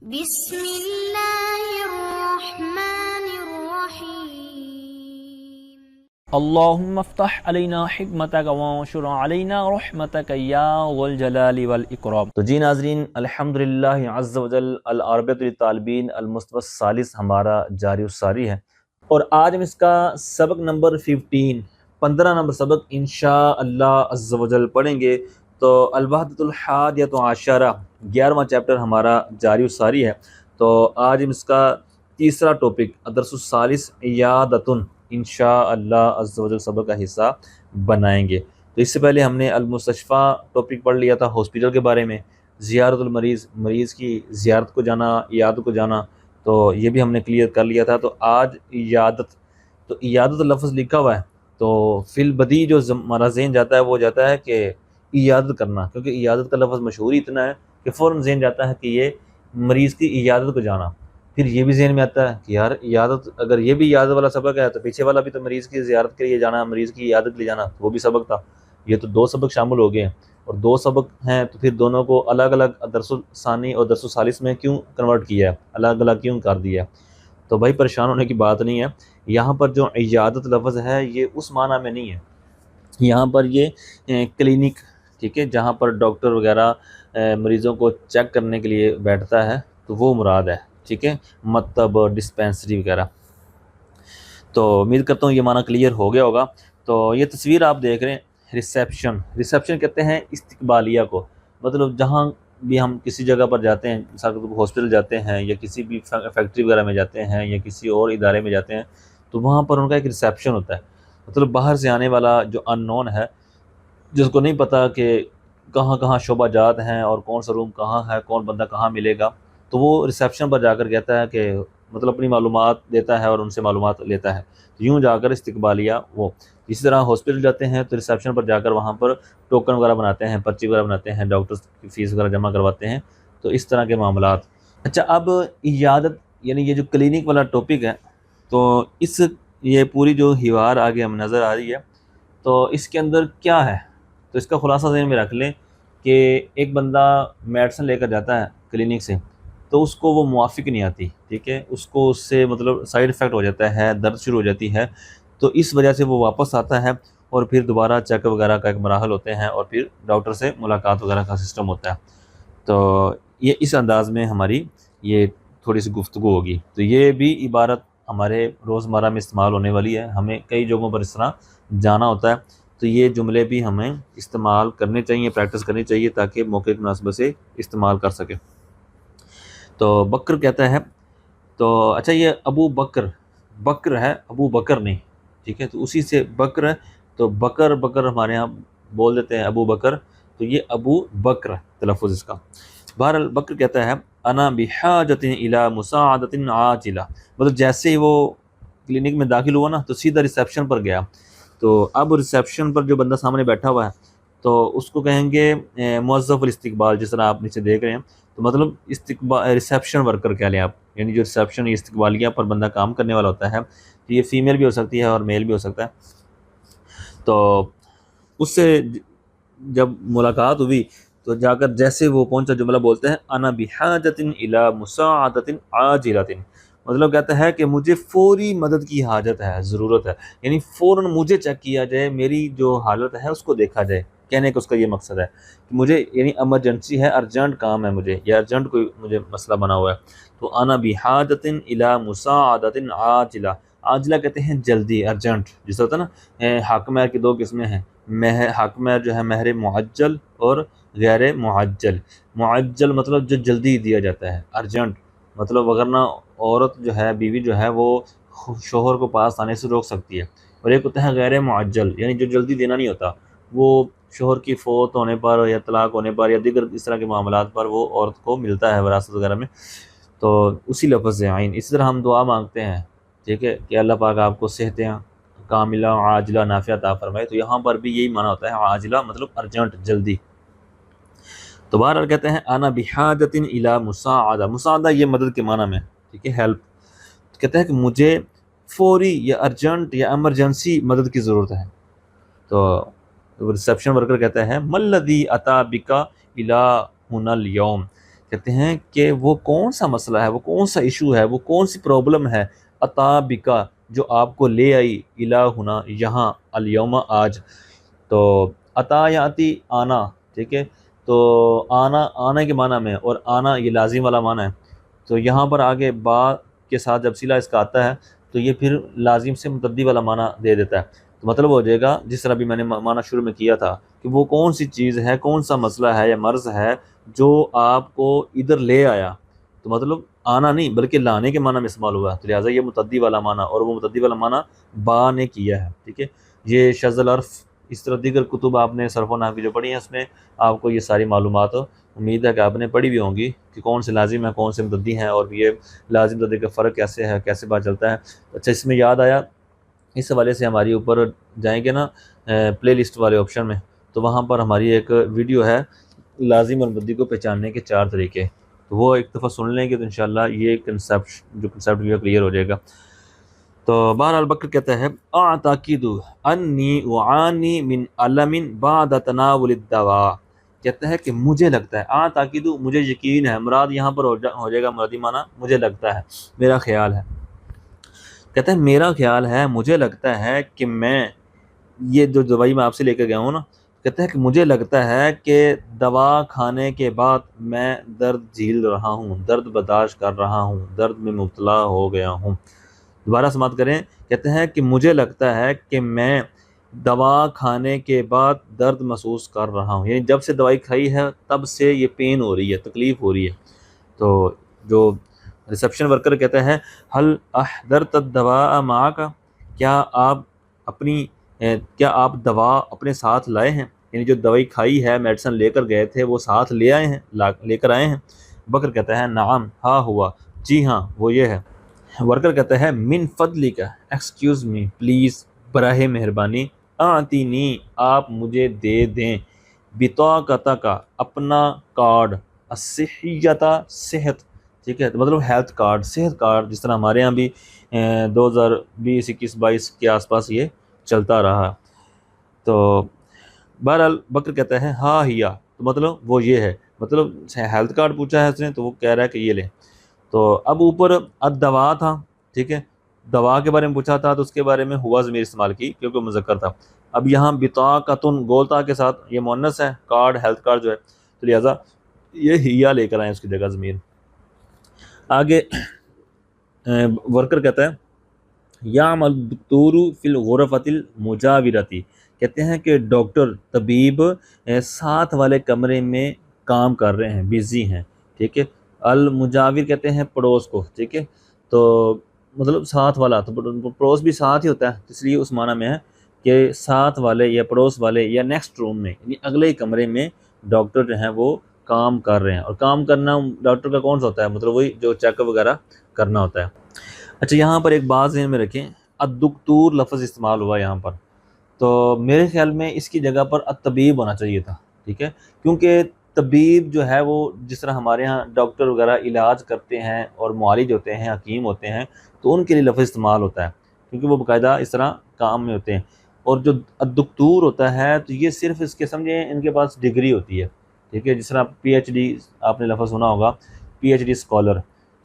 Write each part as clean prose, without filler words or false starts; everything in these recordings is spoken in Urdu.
بسم اللہ الرحمن الرحیم اللہم افتح علینا حکمتک وانشر علینا رحمتک یا ذو الجلال والاکرام۔ تو جی ناظرین، الحمدللہ عز وجل العربیۃ للطالبین المصطفی الثالث ہمارا جاری الساری ہے، اور آج ہم اس کا سبق نمبر 15 نمبر سبق انشاءاللہ عز وجل پڑھیں گے۔ تو الوحدۃ الحادیۃ عشرہ 11واں چیپٹر ہمارا جاری الساری ہے۔ تو آج ہم اس کا تیسرا ٹاپک الدرس الثالث عیادۃ انشاءاللہ عز و جل سبق کا حصہ بنائیں گے۔ تو اس سے پہلے ہم نے المستشفیٰ ٹاپک پڑھ لیا تھا، ہاسپٹل کے بارے میں، زیارت المریض، مریض کی زیارت کو جانا، عیادت کو جانا، تو یہ بھی ہم نے کلیئر کر لیا تھا۔ تو آج عیادت، تو عیادت لفظ لکھا ہوا ہے، تو فی البدیہہ جو ہمارا ذہن جاتا ہے وہ جاتا ہے کہ عیادت کرنا، کیونکہ عیادت کا لفظ مشہور ہی اتنا ہے کہ فوراً ذہن جاتا ہے کہ یہ مریض کی عیادت کو جانا۔ پھر یہ بھی ذہن میں آتا ہے کہ یار عیادت، اگر یہ بھی عیادت والا سبق ہے تو پیچھے والا بھی تو مریض کی زیارت کے لیے جانا، مریض کی عیادت کے لیے جانا، وہ بھی سبق تھا۔ یہ تو دو سبق شامل ہو گئے ہیں، اور دو سبق ہیں تو پھر دونوں کو الگ الگ درس الثانی اور درس الثالث میں کیوں کنورٹ کیا ہے، الگ الگ کیوں کر دیا ہے؟ تو بھائی پریشان ہونے کی بات نہیں ہے۔ یہاں پر جو عیادت لفظ ہے یہ اس معنی میں نہیں ہے، یہاں پر یہ کلینک، ٹھیک ہے، جہاں پر ڈاکٹر وغیرہ مریضوں کو چیک کرنے کے لیے بیٹھتا ہے تو وہ مراد ہے، ٹھیک ہے، مکتب، ڈسپینسری وغیرہ۔ تو امید کرتا ہوں یہ معنی کلیئر ہو گیا ہوگا۔ تو یہ تصویر آپ دیکھ رہے ہیں، ریسیپشن کہتے ہیں استقبالیہ کو، مطلب جہاں بھی ہم کسی جگہ پر جاتے ہیں، مثال کے طور پر ہاسپٹل جاتے ہیں یا کسی بھی فیکٹری وغیرہ میں جاتے ہیں یا کسی اور ادارے میں جاتے ہیں، تو وہاں پر ان کا ایک ریسیپشن ہوتا ہے، مطلب باہر سے آنے والا جو ان نون ہے، جس کو نہیں پتہ کہ کہاں کہاں شعبہ جات ہیں اور کون سا روم کہاں ہے، کون بندہ کہاں ملے گا، تو وہ ریسیپشن پر جا کر کہتا ہے کہ مطلب اپنی معلومات دیتا ہے اور ان سے معلومات لیتا ہے، تو یوں جا کر استقبالیہ وہ۔ اسی طرح ہاسپٹل جاتے ہیں تو ریسیپشن پر جا کر وہاں پر ٹوکن وغیرہ بناتے ہیں، پرچی وغیرہ بناتے ہیں، ڈاکٹر کی فیس وغیرہ جمع کرواتے ہیں، تو اس طرح کے معاملات۔ اچھا، اب عیادت یعنی یہ جو کلینک والا ٹاپک ہے، تو یہ پوری جو حوار آگے ہم نظر آ رہی ہے، تو اس کے اندر کیا ہے؟ تو اس کا خلاصہ ذہن میں رکھ لیں کہ ایک بندہ میڈیسن لے کر جاتا ہے کلینک سے، تو اس کو وہ موافق نہیں آتی، ٹھیک ہے، اس کو اس سے مطلب سائیڈ افیکٹ ہو جاتا ہے، درد شروع ہو جاتی ہے، تو اس وجہ سے وہ واپس آتا ہے، اور پھر دوبارہ چیک اپ وغیرہ کا ایک مراحل ہوتے ہیں، اور پھر ڈاکٹر سے ملاقات وغیرہ کا سسٹم ہوتا ہے۔ تو یہ اس انداز میں ہماری یہ تھوڑی سی گفتگو ہوگی۔ تو یہ بھی عبارت ہمارے روزمرہ میں استعمال ہونے والی ہے، ہمیں کئی جگہوں پر اس طرح جانا ہوتا ہے، تو یہ جملے بھی ہمیں استعمال کرنے چاہیے، پریکٹس کرنی چاہیے، تاکہ موقع کی مناسبت سے استعمال کر سکے۔ تو بکر کہتا ہے، تو اچھا یہ ابو بکر، بکر ہے، ابو بکر نہیں، ٹھیک ہے، تو اسی سے بکر ہے، تو بکر ہمارے ہاں بول دیتے ہیں ابو بکر، تو یہ ابو بکر تلفظ اس کا۔ بہرحال بکر کہتا ہے انا بحاجۃ الی مساعدۃ عاجلہ، مطلب جیسے ہی وہ کلینک میں داخل ہوا نا تو سیدھا ریسیپشن پر گیا، تو اب ریسیپشن پر جو بندہ سامنے بیٹھا ہوا ہے تو اس کو کہیں گے موظف الاستقبال، جس طرح آپ نیچے دیکھ رہے ہیں، تو مطلب ریسیپشن ورکر کہہ لیں آپ، یعنی جو ریسیپشن استقبالیہ پر بندہ کام کرنے والا ہوتا ہے، تو یہ فیمیل بھی ہو سکتی ہے اور میل بھی ہو سکتا ہے۔ تو اس سے جب ملاقات ہوئی تو جا کر جیسے وہ پہنچا جملہ بولتے ہیں انا بحاجۃ الی مساعدۃ عاجلۃ، مطلب کہتا ہے کہ مجھے فوری مدد کی حاجت ہے، ضرورت ہے، یعنی فوراً مجھے چیک کیا جائے، میری جو حالت ہے اس کو دیکھا جائے، کہنے کا اس کا یہ مقصد ہے کہ مجھے یعنی ایمرجنسی ہے، ارجنٹ کام ہے مجھے، یا ارجنٹ کوئی مجھے مسئلہ بنا ہوا ہے، تو انا بحاجۃ الی مساعدۃ عاجلہ، عاجلہ کہتے ہیں جلدی، ارجنٹ، جس ہوتا ہے نا، حق مہر کی دو قسمیں ہیں، حق مہر جو ہے مہر معجل اور غیر معجل۔ معجل مطلب جو جلدی دیا جاتا ہے، ارجنٹ مطلب، ورنہ عورت جو ہے، بیوی جو ہے، وہ شوہر کو پاس آنے سے روک سکتی ہے، اور ایک ہوتا ہے غیر معجل، یعنی جو جلدی دینا نہیں ہوتا، وہ شوہر کی فوت ہونے پر یا طلاق ہونے پر یا دیگر اس طرح کے معاملات پر وہ عورت کو ملتا ہے وراثت وغیرہ میں، تو اسی لفظ سے عین۔ اسی طرح ہم دعا مانگتے ہیں، ٹھیک ہے، کہ اللہ پاک آپ کو صحتیں کاملہ عاجلہ نافعہ عطا فرمائے، تو یہاں پر بھی یہی معنی ہوتا ہے، عاجلہ مطلب ارجنٹ، جلدی۔ تو بہرحال کہتے ہیں انا بحاجۃ الی مساعدہ، مساعدہ یہ مدد کے معنی میں، ٹھیک ہے، ہیلپ، کہتا ہے کہ مجھے فوری یا ارجنٹ یا ایمرجنسی مدد کی ضرورت ہے۔ تو ریسیپشن ورکر کہتا ہے ما الذی اتی بک الی ہنا اليوم، کہتے ہیں کہ وہ کون سا مسئلہ ہے، وہ کون سا ایشو ہے، وہ کون سی پرابلم ہے، عطا بکا جو آپ کو لے آئی الہنا یہاں، الیوم آج. تو عطا یاتی آنا، ٹھیک ہے، تو آنا کے معنی میں، اور آنا یہ لازم والا معنی ہے. تو یہاں پر آگے با کے ساتھ جب صلہ اس کا آتا ہے تو یہ پھر لازم سے متعدی والا معنی دے دیتا ہے. تو مطلب ہو جائے گا جس طرح بھی میں نے معنی شروع میں کیا تھا کہ وہ کون سی چیز ہے، کون سا مسئلہ ہے یا مرض ہے جو آپ کو ادھر لے آیا. تو مطلب آنا نہیں بلکہ لانے کے معنی میں استعمال ہوا ہے، تو لہٰذا یہ متعدی والا معنی، اور وہ متعدی والا معنی با نے کیا ہے. ٹھیک ہے، یہ شذ العرف، اس طرح دیگر کتب آپ نے صرف و نحو کی جو پڑھی ہیں اس میں آپ کو یہ ساری معلومات امید ہے کہ آپ نے پڑھی بھی ہوں گی کہ کون سے لازم ہیں، کون سے متعدی ہیں، اور یہ لازم متعدی کا فرق کیسے ہے، کیسے بات چلتا ہے. اچھا، اس میں یاد آیا، اس حوالے سے ہماری اوپر جائیں گے نا پلے لسٹ والے آپشن میں، تو وہاں پر ہماری ایک ویڈیو ہے لازم اور متعدی کو پہچاننے کے 4 طریقے. تو وہ ایک دفعہ سن لیں گے تو انشاءاللہ یہ کنسیپٹ بھی کلیئر ہو جائے گا. تو بہرحال بکر کہتا ہے اعتقد انی اعانی من علم بعد تناول الدواء، کہتا ہے کہ مجھے لگتا ہے، اعتقد مجھے یقین ہے، مراد یہاں پر ہو جائے گا مرادی معنی مجھے لگتا ہے، میرا خیال ہے. کہتا ہے میرا خیال ہے، مجھے لگتا ہے کہ میں یہ جو دوائی میں آپ سے لے کے گیا ہوں نا، کہتا ہے کہ مجھے لگتا ہے کہ دوا کھانے کے بعد میں درد جھیل رہا ہوں، درد برداشت کر رہا ہوں، درد میں مبتلا ہو گیا ہوں. دوبارہ سماعت کریں. کہتے ہیں کہ مجھے لگتا ہے کہ میں دوا کھانے کے بعد درد محسوس کر رہا ہوں، یعنی جب سے دوائی کھائی ہے تب سے یہ پین ہو رہی ہے، تکلیف ہو رہی ہے. تو جو ریسیپشن ورکر کہتا ہے حل احضرت الدواء معک، کیا آپ دوا اپنے ساتھ لائے ہیں، یعنی جو دوائی کھائی ہے، میڈیسن لے کر گئے تھے وہ ساتھ لے کر آئے ہیں. بکر کہتا ہے نعم، ہاں ہوا، جی ہاں وہ یہ ہے. ورکر کہتا ہے من فضلک، ایکسکیوز می پلیز، براہ مہربانی، اعطینی آپ مجھے دے دیں، بطاقتک اپنا کارڈ، الصحیۃ صحت، ٹھیک ہے، مطلب ہیلتھ کارڈ، صحت کارڈ، جس طرح ہمارے ہاں بھی 2020 21 22 کے آس پاس یہ چلتا رہا. تو بہرحال بکر کہتا ہے ہاں ہیا، تو مطلب وہ یہ ہے، مطلب ہیلتھ کارڈ پوچھا ہے اس نے تو وہ کہہ رہا ہے کہ یہ لیں. تو اب اوپر الدوا تھا، ٹھیک ہے، دوا کے بارے میں پوچھا تھا تو اس کے بارے میں ہوا ضمیر استعمال کی کیونکہ مذکر تھا. اب یہاں بطاقتن گولتا کے ساتھ یہ مؤنث ہے، کارڈ ہیلتھ کارڈ جو ہے، تو لہٰذا یہ ہیا لے کر آئیں اس کی جگہ ضمیر. آگے ورکر کہتا ہے یعمل الدکتور فی الغرفۃ المجاورۃ، کہتے ہیں کہ ڈاکٹر طبیب ساتھ والے کمرے میں کام کر رہے ہیں، بزی ہیں. ٹھیک ہے، المجاور کہتے ہیں پڑوس کو. ٹھیک ہے، تو مطلب ساتھ والا، تو پڑوس بھی ساتھ ہی ہوتا ہے، اس لیے اس معنی میں ہے کہ ساتھ والے یا پڑوس والے یا نیکسٹ روم میں، یعنی اگلے ہی کمرے میں ڈاکٹر جو ہیں وہ کام کر رہے ہیں. اور کام کرنا ڈاکٹر کا کون سا ہوتا ہے، مطلب وہی جو چیک اپ وغیرہ کرنا ہوتا ہے. اچھا، یہاں پر ایک بات ذہن میں رکھیں، الدکتور لفظ استعمال ہوا یہاں پر، تو میرے خیال میں اس کی جگہ پر الطبیب ہونا چاہیے تھا. ٹھیک ہے، کیونکہ طبیب جو ہے وہ جس طرح ہمارے ہاں ڈاکٹر وغیرہ علاج کرتے ہیں اور معالج ہوتے ہیں، حکیم ہوتے ہیں، تو ان کے لیے لفظ استعمال ہوتا ہے کیونکہ وہ باقاعدہ اس طرح کام میں ہوتے ہیں. اور جو الدکتور ہوتا ہے تو یہ صرف اس کے سمجھیں ان کے پاس ڈگری ہوتی ہے. ٹھیک ہے، جس طرح پی ایچ ڈی آپ نے لفظ سنا ہوگا، پی ایچ ڈی اسکالر.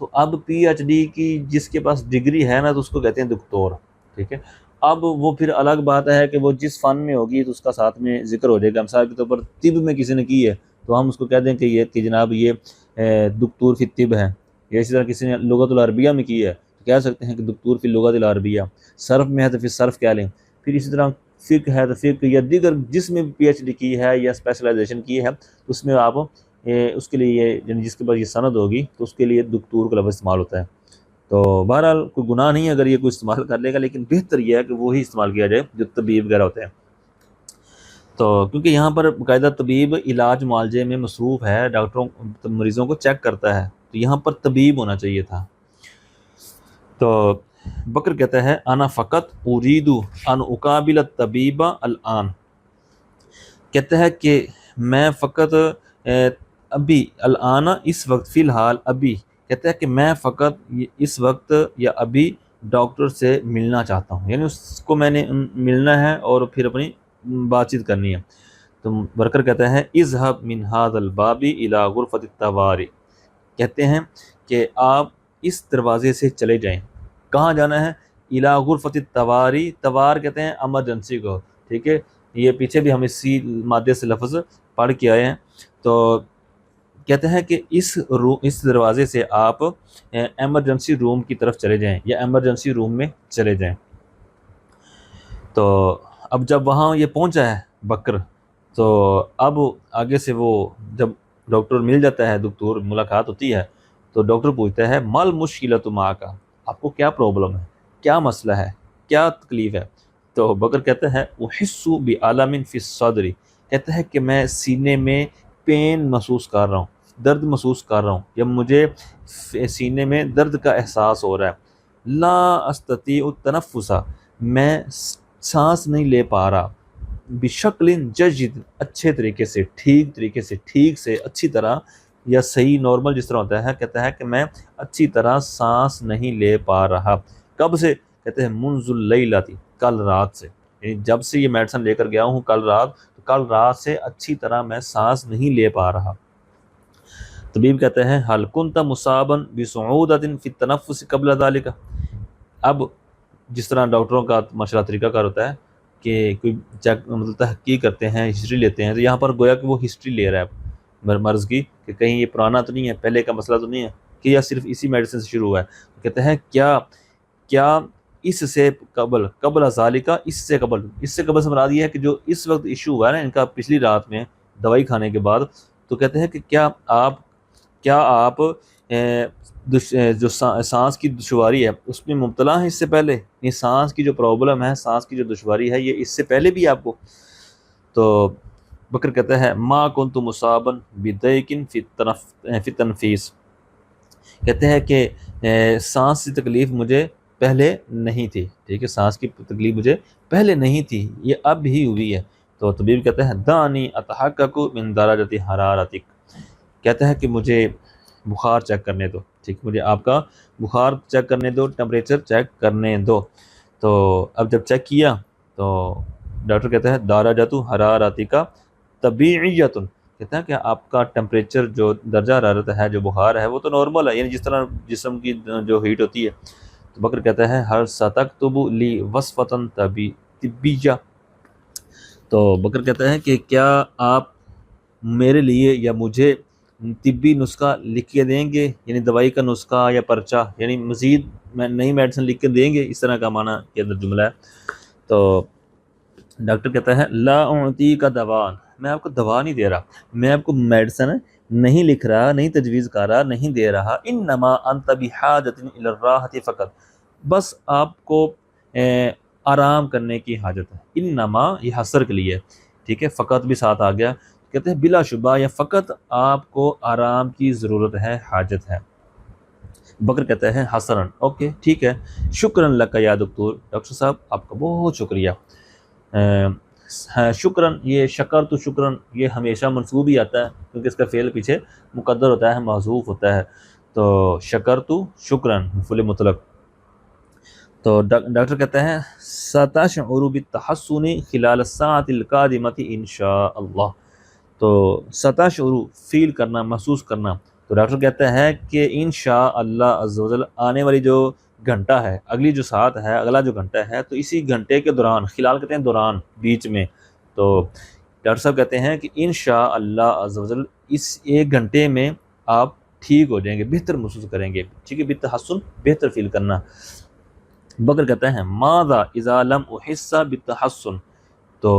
تو اب پی ایچ ڈی کی جس کے پاس ڈگری ہے نا تو اس کو کہتے ہیں دکتور. ٹھیک ہے، اب وہ پھر الگ بات ہے کہ وہ جس فن میں ہوگی تو اس کا ساتھ میں ذکر ہو جائے گا. مثال کے طور پر طب میں کسی نے کی ہے تو ہم اس کو کہہ دیں کہ یہ کہ جناب یہ دکتور فی طب ہے. یا اسی طرح کسی نے لغت العربیہ میں کی ہے تو کہہ سکتے ہیں کہ دکتور فی لغت العربیہ. صرف میں ہے تو پھر صرف کہہ لیں. پھر اسی طرح فقہ ہے تو فقہ، یا دیگر جس میں پی ایچ ڈی کی ہے یا اسپیشلائزیشن کی ہے اس میں آپ اس کے لیے یعنی جس کے پاس یہ سند ہوگی تو اس کے لیے دکتور کا لفظ استعمال ہوتا ہے. تو بہرحال کوئی گناہ نہیں ہے اگر یہ کوئی استعمال کر لے گا، لیکن بہتر یہ ہے کہ وہی استعمال کیا جائے جو طبیب وغیرہ ہوتے ہیں. تو کیونکہ یہاں پر باقاعدہ طبیب علاج معالجے میں مصروف ہے، ڈاکٹروں مریضوں کو چیک کرتا ہے، تو یہاں پر طبیب ہونا چاہیے تھا. تو بکر کہتا ہے انا فقط اريد ان اقابل الطبیب الان، کہتا ہے کہ میں فقط ابھی، الان اس وقت، فی الحال ابھی، کہتا ہے کہ میں فقط اس وقت یا ابھی ڈاکٹر سے ملنا چاہتا ہوں، یعنی اس کو میں نے ملنا ہے اور پھر اپنی بات چیت کرنی ہے. تو ورکر کہتا ہے اذهب من هذا الباب الى غرفة الطوارئ، کہتے ہیں کہ آپ اس دروازے سے چلے جائیں. کہاں جانا ہے؟ الی غرفۃ الطواری، طوار کہتے ہیں ایمرجنسی کو. ٹھیک ہے، یہ پیچھے بھی ہم اسی مادے سے لفظ پڑھ کے آئے ہیں. تو کہتے ہیں کہ اس دروازے سے آپ ایمرجنسی روم کی طرف چلے جائیں یا ایمرجنسی روم میں چلے جائیں. تو اب جب وہاں یہ پہنچا ہے بکر، تو اب آگے سے وہ جب ڈاکٹر مل جاتا ہے، دکتور ملاقات ہوتی ہے، تو ڈاکٹر پوچھتا ہے مال مشکلۃ معک، آپ کو کیا پرابلم ہے، کیا مسئلہ ہے، کیا تکلیف ہے؟ تو بکر کہتا ہے احس بعالم فی الصدر، کہتا ہے کہ میں سینے میں پین محسوس کر رہا ہوں، درد محسوس کر رہا ہوں، یا مجھے سینے میں درد کا احساس ہو رہا ہے. لا استطیع التنفس، میں سانس نہیں لے پا رہا. بشکل جید، اچھے طریقے سے، ٹھیک سے اچھی طرح، یا صحیح نارمل جس طرح ہوتا ہے، کہتا ہے کہ میں اچھی طرح سانس نہیں لے پا رہا. کب سے؟ کہتے ہیں منذ اللیلۃ، کل رات سے، یعنی جب سے یہ میڈیسن لے کر گیا ہوں کل رات سے اچھی طرح میں سانس نہیں لے پا رہا. طبیب کہتے ہیں حل کنت مصابا بصعودۃ فی التنفس قبل ذلک. اب جس طرح ڈاکٹروں کا مشورہ طریقہ کار ہوتا ہے کہ کوئی چیک مطلب تحقیق کرتے ہیں، ہسٹری لیتے ہیں، تو یہاں پر گویا کہ وہ ہسٹری لے رہا ہے مرض کی، کہ کہیں یہ پرانا تو نہیں ہے، پہلے کا مسئلہ تو نہیں ہے، کہ یا صرف اسی میڈیسن سے شروع ہوا ہے. تو کہتے ہیں کیا اس سے قبل ذالک، اس سے قبل سے مراد یہ ہے کہ جو اس وقت ایشو ہوا ہے نا ان کا پچھلی رات میں دوائی کھانے کے بعد. تو کہتے ہیں کہ کیا آپ جو سانس کی دشواری ہے اس میں مبتلا ہیں اس سے پہلے؟ یہ سانس کی جو پرابلم ہے، سانس کی جو دشواری ہے، یہ اس سے پہلے بھی آپ کو؟ تو بکر کہتا ہے ما کنت مصابا بضیق فی التنفیس، کہتے ہیں کہ سانس کی تکلیف مجھے پہلے نہیں تھی. ٹھیک ہے، سانس کی تکلیف مجھے پہلے نہیں تھی، یہ اب ہی ہوئی ہے. تو طبیب کہتے ہیں دانی اتحقق من درجۃ حرارتک، کہتا ہے کہ مجھے بخار چیک کرنے دو. ٹھیک، مجھے آپ کا بخار چیک کرنے دو، ٹمپریچر چیک کرنے دو. تو اب جب چیک کیا تو ڈاکٹر کہتا ہے درجۃ حرارتک طبیعیۃ، کہتا ہے کہ آپ کا ٹمپریچر جو درجہ حرارت ہے، جو بخار ہے، وہ تو نارمل ہے، یعنی جس طرح جسم کی جو ہیٹ ہوتی ہے. تو بکر کہتا ہے ہر ستکتب لی وصفۃ طبیہ، تو بکر کہتا ہے کہ کیا آپ میرے لیے یا مجھے طبی نسخہ لکھ کے دیں گے، یعنی دوائی کا نسخہ یا پرچہ، یعنی مزید نئی میڈیسن لکھ کے دیں گے، اس طرح کا معنی کے اندر جملہ ہے. تو ڈاکٹر کہتا ہے لا اعطی کا دوا، میں آپ کو دوا نہیں دے رہا، میں آپ کو میڈیسن نہیں لکھ رہا، نہیں تجویز کر رہا، نہیں دے رہا. انما انت بحاجۃ الی الراحۃ فقط، بس آپ کو آرام کرنے کی حاجت ہے. انما یہ حصر کے لیے، ٹھیک ہے، فقط بھی ساتھ آ گیا. کہتے ہیں بلا شبہ یا فقط آپ کو آرام کی ضرورت ہے، حاجت ہے. بکر کہتا ہے حسناً، اوکے ٹھیک ہے، شکراً لک یا ڈاکٹر صاحب آپ کا بہت شکریہ. شکراً، یہ شکر تو شکراً یہ ہمیشہ منصوب ہی آتا ہے کیونکہ اس کا فعل پیچھے مقدر ہوتا ہے، محذوف ہوتا ہے. تو شکر تو شکراً مفعول مطلق. تو ڈاکٹر کہتا ہے ستشعر بالتحسن خلال الساعة القادمة انشاء اللہ. تو ستشعر فیل کرنا، محسوس کرنا. تو ڈاکٹر کہتا ہے کہ انشاء اللہ عز و جل آنے والی جو گھنٹہ ہے، اگلی جو ساعت ہے، اگلا جو گھنٹہ ہے، تو اسی گھنٹے کے دوران، خلال کہتے ہیں دوران، بیچ میں. تو ڈاکٹر صاحب کہتے ہیں کہ انشاء اللہ عز و جل اس ایک گھنٹے میں آپ ٹھیک ہو جائیں گے، بہتر محسوس کریں گے. ٹھیک ہے، بالتحسن بہتر فیل کرنا. بکر کہتا ہے ماذا اذا لم احس بالتحسن، تو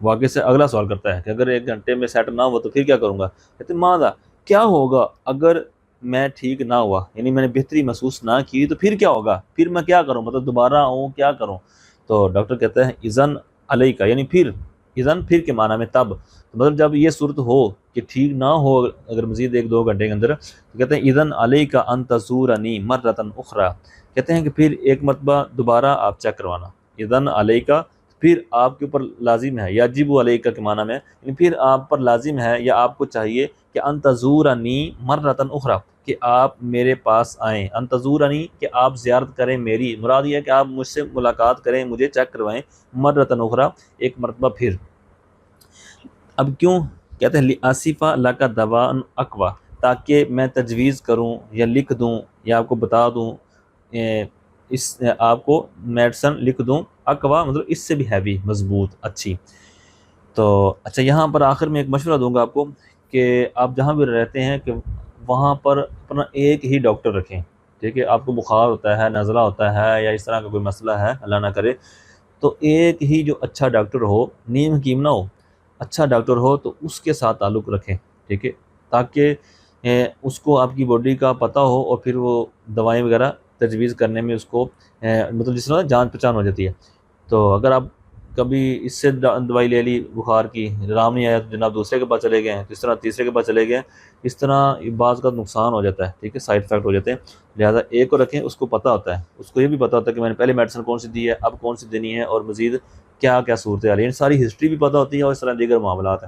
واقعے سے اگلا سوال کرتا ہے کہ اگر ایک گھنٹے میں سیٹ نہ ہوا تو پھر کیا کروں گا؟ کہتے ہیں ماذا، کیا ہوگا اگر میں ٹھیک نہ ہوا، یعنی میں نے بہتری محسوس نہ کی تو پھر کیا ہوگا، پھر میں کیا کروں، مطلب دوبارہ آؤں، کیا کروں؟ تو ڈاکٹر کہتا ہے اذن علیکا، یعنی پھر، اذن پھر کے معنی میں تب، مطلب جب یہ صورت ہو کہ ٹھیک نہ ہو اگر مزید 1-2 گھنٹے کے اندر، تو کہتے ہیں اذن علیکا ان تزورنی مرۃ اخری، کہتے ہیں کہ پھر ایک مرتبہ دوبارہ آپ چیک کروانا. اذن علیکا پھر آپ کے اوپر لازم ہے، یجب علیکا کے معنی میں، یعنی پھر آپ پر لازم ہے یا آپ کو چاہیے کہ ان تزورنی مرۃ اخری، کہ آپ میرے پاس آئیں. ان تزورنی کہ آپ زیارت کریں میری، مراد یہ ہے کہ آپ مجھ سے ملاقات کریں، مجھے چیک کروائیں، مرۃ اخری ایک مرتبہ پھر. اب کیوں؟ کہتے ہیں لآصف لک دواء اقوی، تاکہ میں تجویز کروں یا لکھ دوں یا آپ کو بتا دوں، اس آپ کو میڈیسن لکھ دوں اقوا، مطلب اس سے بھی ہیوی، مضبوط، اچھی۔ تو اچھا، یہاں پر آخر میں ایک مشورہ دوں گا آپ کو کہ آپ جہاں بھی رہتے ہیں کہ وہاں پر اپنا ایک ہی ڈاکٹر رکھیں، ٹھیک ہے؟ آپ کو بخار ہوتا ہے، نزلہ ہوتا ہے یا اس طرح کا کوئی مسئلہ ہے، اللہ نہ کرے، تو ایک ہی جو اچھا ڈاکٹر ہو، نیم حکیم نہ ہو، اچھا ڈاکٹر ہو تو اس کے ساتھ تعلق رکھیں، ٹھیک ہے؟ تاکہ اس کو آپ کی باڈی کا پتہ ہو اور پھر وہ دوائیں وغیرہ تجویز کرنے میں اس کو مطلب جس طرح جان پہچان ہو جاتی ہے۔ تو اگر آپ کبھی اس سے دوائی لے لی بخار کی، آرام نہیں آیا تو جناب دوسرے کے پاس چلے گئے ہیں، اس طرح تیسرے کے پاس چلے گئے ہیں، اس طرح بعض کا نقصان ہو جاتا ہے، ٹھیک ہے؟ سائڈ افیکٹ ہو جاتے ہیں۔ لہٰذا ایک کو رکھیں، اس کو پتہ ہوتا ہے، اس کو یہ بھی پتہ ہوتا ہے کہ میں نے پہلے میڈیسن کون سی دی ہے، اب کون سی دینی ہے، اور مزید کیا کیا صورتحال ہے، ان ساری ہسٹری بھی پتہ ہوتی ہے، اور اس طرح دیگر معاملات ہیں۔